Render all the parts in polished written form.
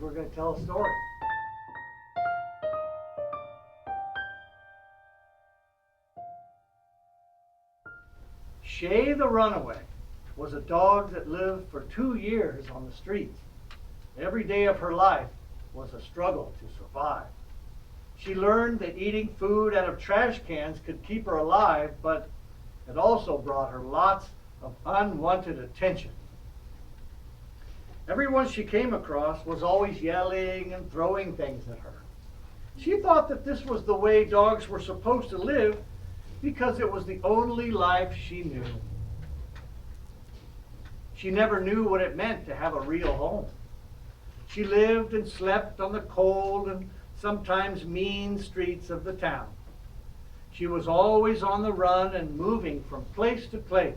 we're going to tell a story. Shea the Runaway was a dog that lived for 2 years on the streets. Every day of her life was a struggle to survive. She learned that eating food out of trash cans could keep her alive, but it also brought her lots of unwanted attention. Everyone she came across was always yelling and throwing things at her. She thought that this was the way dogs were supposed to live because it was the only life she knew. She never knew what it meant to have a real home. She lived and slept on the cold and sometimes mean streets of the town. She was always on the run and moving from place to place.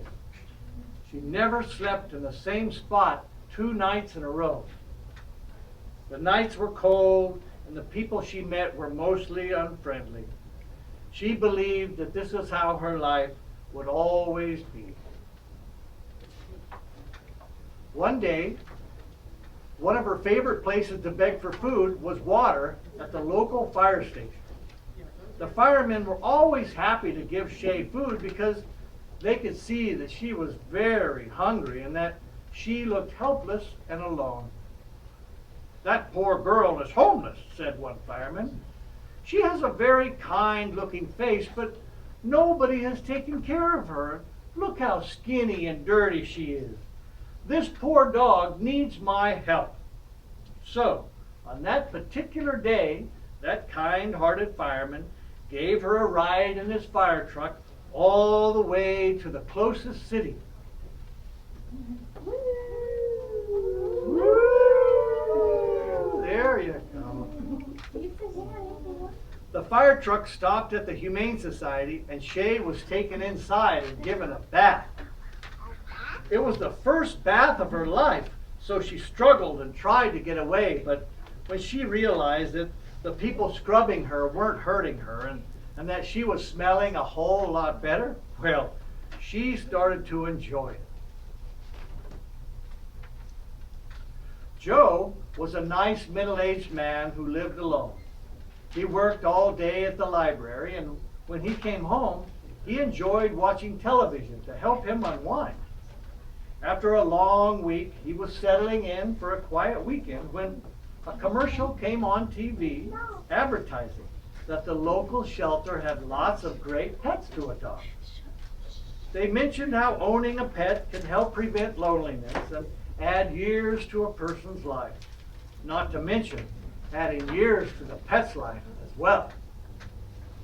She never slept in the same spot 2 nights in a row. The nights were cold and the people she met were mostly unfriendly. She believed that this is how her life would always be. One day, one of her favorite places to beg for food was water at the local fire station. The firemen were always happy to give Shea food because they could see that she was very hungry and that she looked helpless and alone. "That poor girl is homeless," said one fireman. "She has a very kind-looking face, but nobody has taken care of her. Look how skinny and dirty she is. This poor dog needs my help." So, on that particular day, that kind-hearted fireman gave her a ride in his fire truck all the way to the closest city. Woo! There you go. The fire truck stopped at the Humane Society and Shea was taken inside and given a bath. It was the first bath of her life, so she struggled and tried to get away, but when she realized that the people scrubbing her weren't hurting her and that she was smelling a whole lot better, well, she started to enjoy it. Joe was a nice middle-aged man who lived alone. He worked all day at the library, and when he came home, he enjoyed watching television to help him unwind. After a long week, he was settling in for a quiet weekend when a commercial came on TV advertising that the local shelter had lots of great pets to adopt. They mentioned how owning a pet can help prevent loneliness and add years to a person's life, not to mention adding years to the pet's life as well.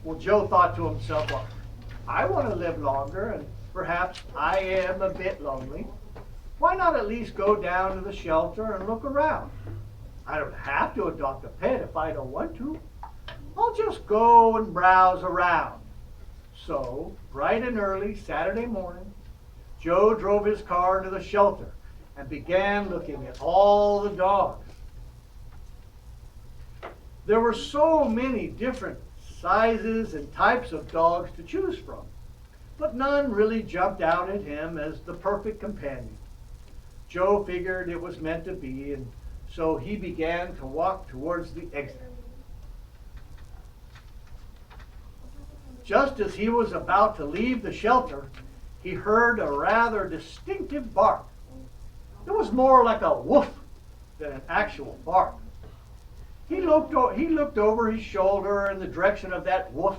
Well, Joe thought to himself, well, I want to live longer and perhaps I am a bit lonely. Why not at least go down to the shelter and look around? I don't have to adopt a pet if I don't want to. I'll just go and browse around. So, bright and early Saturday morning, Joe drove his car to the shelter and began looking at all the dogs. There were so many different sizes and types of dogs to choose from, but none really jumped out at him as the perfect companion. Joe figured it was meant to be, and so he began to walk towards the exit. Just as he was about to leave the shelter, he heard a rather distinctive bark. It was more like a woof than an actual bark. He looked over his shoulder in the direction of that woof,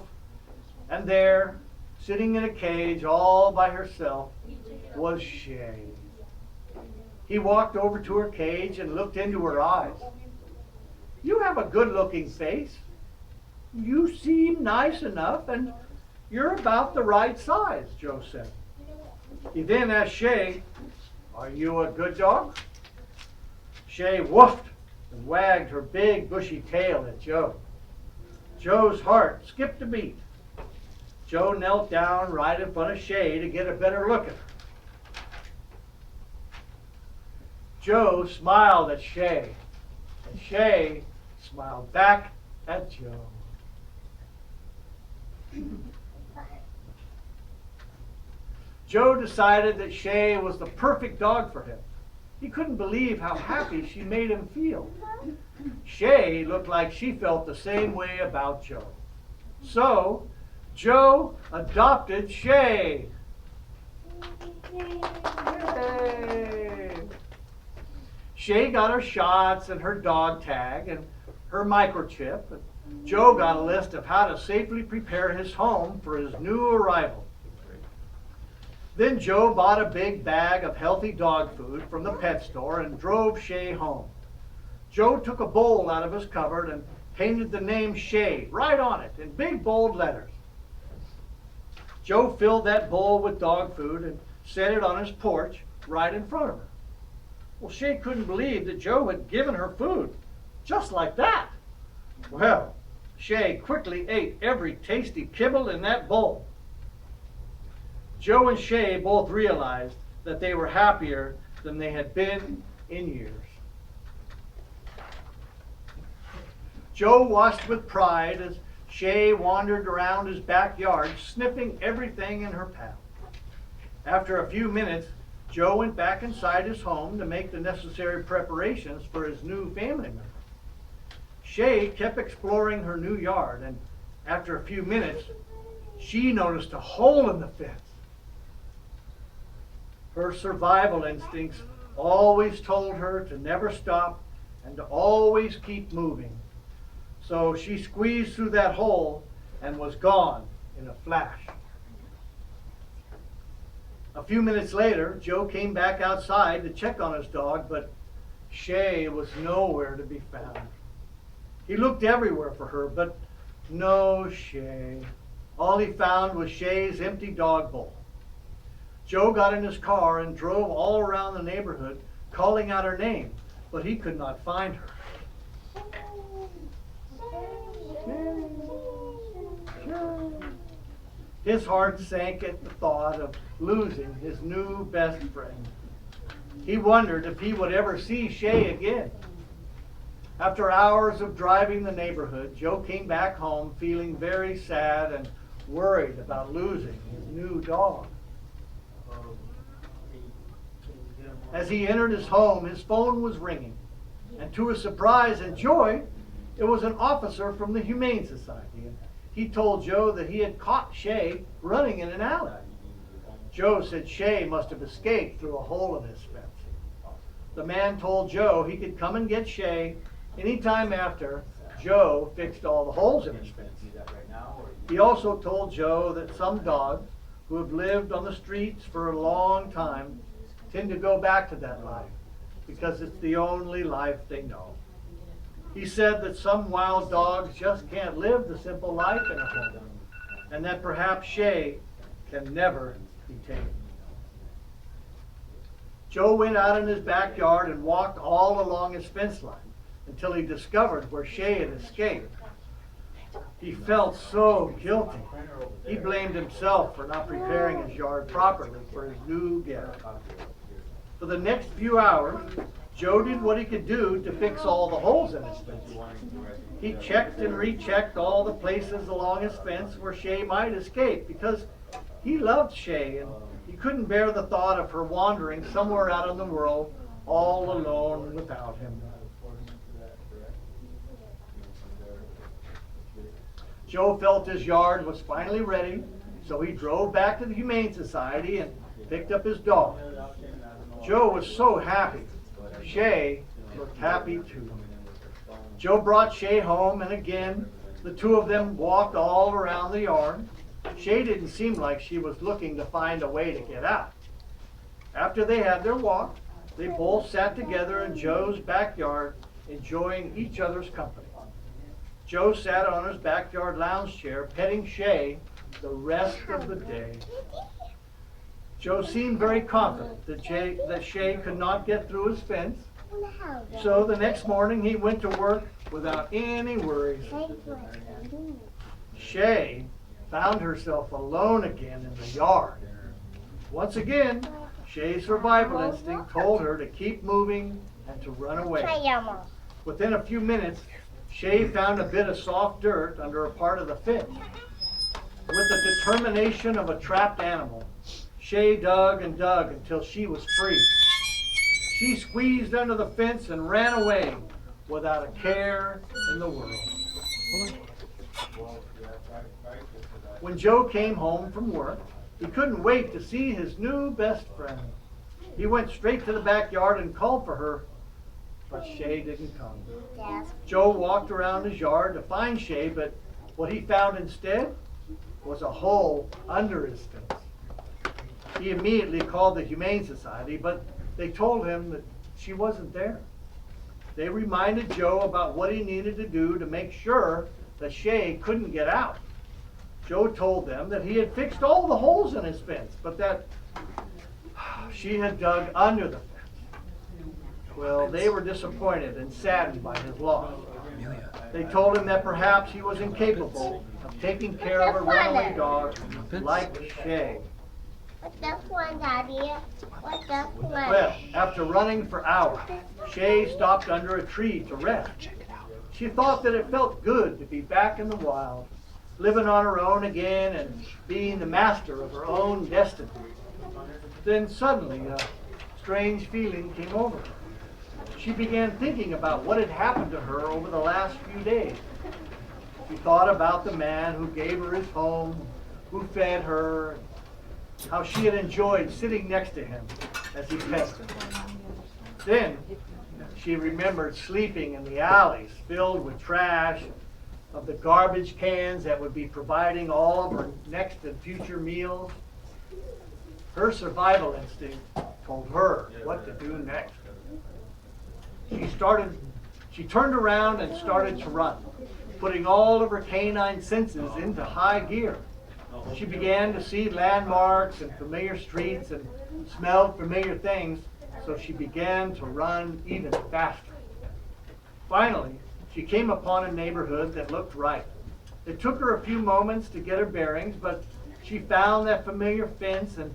and there, sitting in a cage all by herself, was Shea. He walked over to her cage and looked into her eyes. "You have a good-looking face. You seem nice enough, and you're about the right size," Joe said. He then asked Shea, "Are you a good dog?" Shea woofed and wagged her big bushy tail at Joe. Joe's heart skipped a beat. Joe knelt down right in front of Shea to get a better look at her. Joe smiled at Shea, and Shea smiled back at Joe. Joe decided that Shea was the perfect dog for him. He couldn't believe how happy she made him feel. Shea looked like she felt the same way about Joe. So, Joe adopted Shea. Yay! Shea got her shots and her dog tag and her microchip. Joe got a list of how to safely prepare his home for his new arrival. Then Joe bought a big bag of healthy dog food from the pet store and drove Shea home. Joe took a bowl out of his cupboard and painted the name Shea right on it in big bold letters. Joe filled that bowl with dog food and set it on his porch right in front of her. Well, Shea couldn't believe that Joe had given her food, just like that. Well, Shea quickly ate every tasty kibble in that bowl. Joe and Shea both realized that they were happier than they had been in years. Joe watched with pride as Shea wandered around his backyard, sniffing everything in her path. After a few minutes, Joe went back inside his home to make the necessary preparations for his new family member. Shea kept exploring her new yard, and after a few minutes, she noticed a hole in the fence. Her survival instincts always told her to never stop and to always keep moving. So she squeezed through that hole and was gone in a flash. A few minutes later, Joe came back outside to check on his dog, but Shea was nowhere to be found. He looked everywhere for her, but no Shea. All he found was Shea's empty dog bowl. Joe got in his car and drove all around the neighborhood, calling out her name, but he could not find her. His heart sank at the thought of losing his new best friend. He wondered if he would ever see Shea again. After hours of driving the neighborhood, Joe came back home feeling very sad and worried about losing his new dog. As he entered his home, his phone was ringing, and to his surprise and joy, it was an officer from the Humane Society. He told Joe that he had caught Shea running in an alley. Joe said Shea must have escaped through a hole in his fence. The man told Joe he could come and get Shea anytime after Joe fixed all the holes in his fence. He also told Joe that some dogs who have lived on the streets for a long time tend to go back to that life because it's the only life they know. He said that some wild dogs just can't live the simple life in a home, and that perhaps Shea can never be tamed. Joe went out in his backyard and walked all along his fence line until he discovered where Shea had escaped. He felt so guilty. He blamed himself for not preparing his yard properly for his new guest. For the next few hours, Joe did what he could do to fix all the holes in his fence. He checked and rechecked all the places along his fence where Shea might escape because he loved Shea and he couldn't bear the thought of her wandering somewhere out in the world all alone without him. Joe felt his yard was finally ready, so he drove back to the Humane Society and picked up his dog. Joe was so happy. Shea looked happy too. Joe brought Shea home, and again, the two of them walked all around the yard. Shea didn't seem like she was looking to find a way to get out. After they had their walk, they both sat together in Joe's backyard, enjoying each other's company. Joe sat on his backyard lounge chair, petting Shea the rest of the day. Joe seemed very confident that Shea could not get through his fence. So the next morning he went to work without any worries. Shea found herself alone again in the yard. Once again, Shea's survival instinct told her to keep moving and to run away. Within a few minutes, Shea found a bit of soft dirt under a part of the fence. With the determination of a trapped animal, Shea dug and dug until she was free. She squeezed under the fence and ran away, without a care in the world. When Joe came home from work, he couldn't wait to see his new best friend. He went straight to the backyard and called for her, but Shea didn't come. Joe walked around his yard to find Shea, but what he found instead was a hole under his fence. He immediately called the Humane Society, but they told him that she wasn't there. They reminded Joe about what he needed to do to make sure that Shea couldn't get out. Joe told them that he had fixed all the holes in his fence, but that she had dug under the fence. Well, they were disappointed and saddened by his loss. They told him that perhaps he was incapable of taking care of a runaway dog like Shea. What's that one, Daddy? What's that one? Well, after running for hours, Shea stopped under a tree to rest. She thought that it felt good to be back in the wild, living on her own again and being the master of her own destiny. Then suddenly a strange feeling came over her. She began thinking about what had happened to her over the last few days. She thought about the man who gave her his home, who fed her, how she had enjoyed sitting next to him as he petted her. Then she remembered sleeping in the alleys filled with trash, of the garbage cans that would be providing all of her next and future meals. Her survival instinct told her what to do next. She turned around and started to run, putting all of her canine senses into high gear. She began to see landmarks and familiar streets and smelled familiar things, so she began to run even faster. Finally, she came upon a neighborhood that looked right. It took her a few moments to get her bearings, but she found that familiar fence and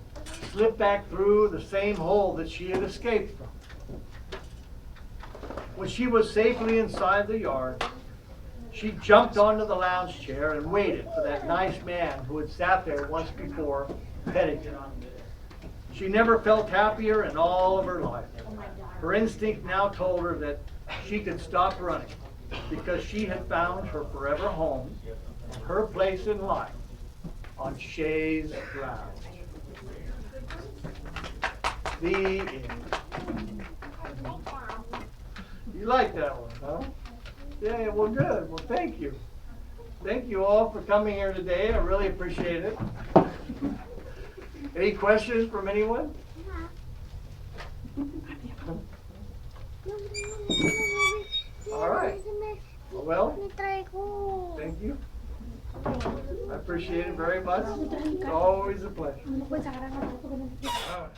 slipped back through the same hole that she had escaped from. When she was safely inside the yard, she jumped onto the lounge chair and waited for that nice man who had sat there once before, petting her. She never felt happier in all of her life. Her instinct now told her that she could stop running because she had found her forever home, her place in life, on Shea's ground. The end. You like that one, huh? Yeah, well, good. Well, thank you. Thank you all for coming here today. I really appreciate it. Any questions from anyone? All right. Well, thank you. I appreciate it very much. It's always a pleasure. All right.